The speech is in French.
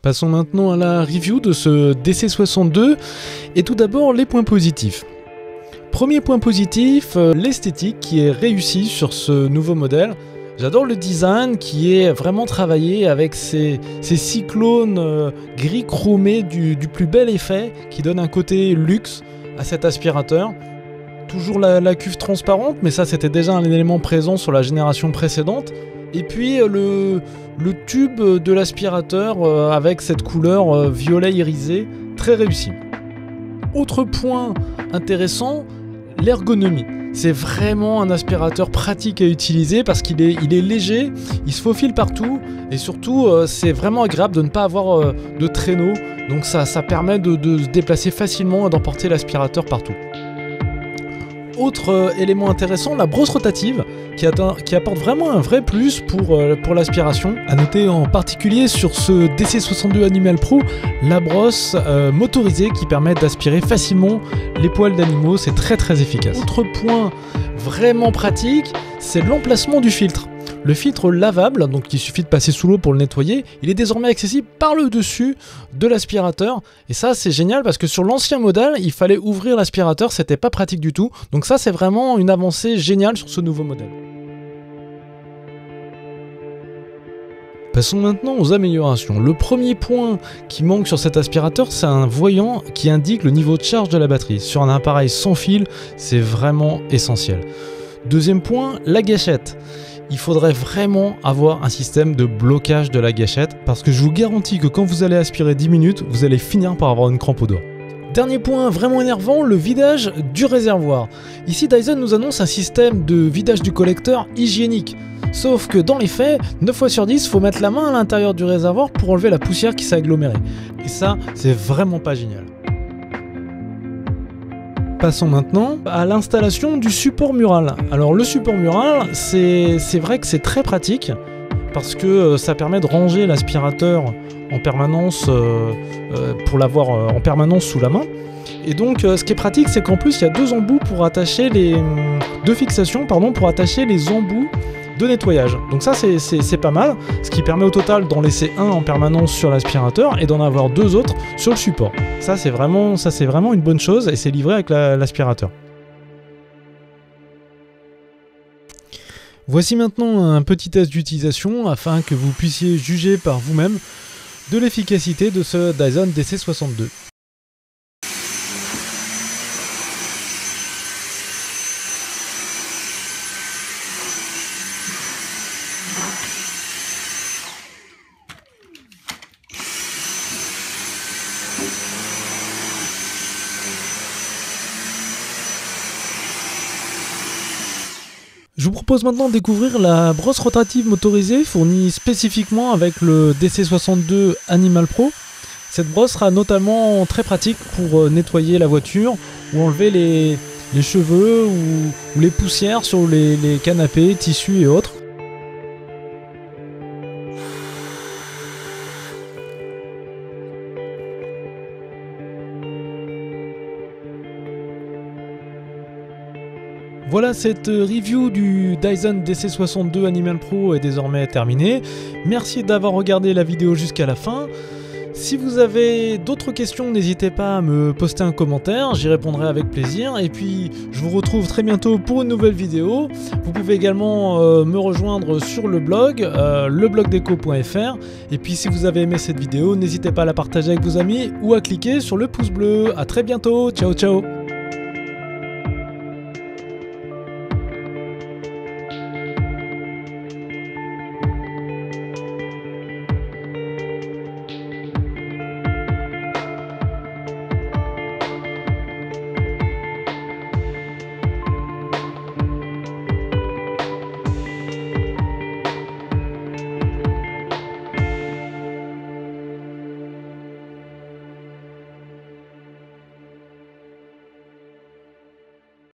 Passons maintenant à la review de ce DC62 et tout d'abord les points positifs. Premier point positif, l'esthétique qui est réussie sur ce nouveau modèle. J'adore le design qui est vraiment travaillé avec ces cyclones gris chromés du plus bel effet qui donne un côté luxe à cet aspirateur. Toujours la cuve transparente, mais ça c'était déjà un élément présent sur la génération précédente. Et puis le tube de l'aspirateur avec cette couleur violet irisé, très réussi. Autre point intéressant, l'ergonomie. C'est vraiment un aspirateur pratique à utiliser parce qu'il est léger, il se faufile partout et surtout c'est vraiment agréable de ne pas avoir de traîneau. Donc ça permet de se déplacer facilement et d'emporter l'aspirateur partout. Autre élément intéressant, la brosse rotative qui apporte vraiment un vrai plus pour l'aspiration. A noter en particulier sur ce DC62 Animal Pro, la brosse motorisée qui permet d'aspirer facilement les poils d'animaux, c'est très efficace. Autre point vraiment pratique, c'est l'emplacement du filtre. Le filtre lavable, donc il suffit de passer sous l'eau pour le nettoyer, il est désormais accessible par le dessus de l'aspirateur. Et ça c'est génial parce que sur l'ancien modèle, il fallait ouvrir l'aspirateur, c'était pas pratique du tout. Donc ça c'est vraiment une avancée géniale sur ce nouveau modèle. Passons maintenant aux améliorations. Le premier point qui manque sur cet aspirateur, c'est un voyant qui indique le niveau de charge de la batterie. Sur un appareil sans fil, c'est vraiment essentiel. Deuxième point, la gâchette. Il faudrait vraiment avoir un système de blocage de la gâchette parce que je vous garantis que quand vous allez aspirer 10 minutes, vous allez finir par avoir une crampe au doigt. Dernier point vraiment énervant, le vidage du réservoir. Ici Dyson nous annonce un système de vidage du collecteur hygiénique. Sauf que dans les faits, 9 fois sur 10, il faut mettre la main à l'intérieur du réservoir pour enlever la poussière qui s'est agglomérée. Et ça, c'est vraiment pas génial. Passons maintenant à l'installation du support mural. Alors le support mural, c'est vrai que c'est très pratique parce que ça permet de ranger l'aspirateur en permanence pour l'avoir en permanence sous la main. Et donc ce qui est pratique, c'est qu'en plus il y a deux embouts pour attacher deux fixations pour attacher les embouts de nettoyage. Donc ça c'est pas mal, ce qui permet au total d'en laisser un en permanence sur l'aspirateur et d'en avoir deux autres sur le support. Ça c'est vraiment une bonne chose et c'est livré avec l'aspirateur. Voici maintenant un petit test d'utilisation afin que vous puissiez juger par vous-même de l'efficacité de ce Dyson DC62. Je vous propose maintenant de découvrir la brosse rotative motorisée fournie spécifiquement avec le DC62 Animal Pro. Cette brosse sera notamment très pratique pour nettoyer la voiture ou enlever les cheveux ou les poussières sur les canapés, tissus et autres. Voilà, cette review du Dyson DC62 Animal Pro est désormais terminée. Merci d'avoir regardé la vidéo jusqu'à la fin. Si vous avez d'autres questions, n'hésitez pas à me poster un commentaire, j'y répondrai avec plaisir. Et puis, je vous retrouve très bientôt pour une nouvelle vidéo. Vous pouvez également me rejoindre sur le blog, leblogdeco.fr. Et puis, si vous avez aimé cette vidéo, n'hésitez pas à la partager avec vos amis ou à cliquer sur le pouce bleu. A très bientôt, ciao ciao.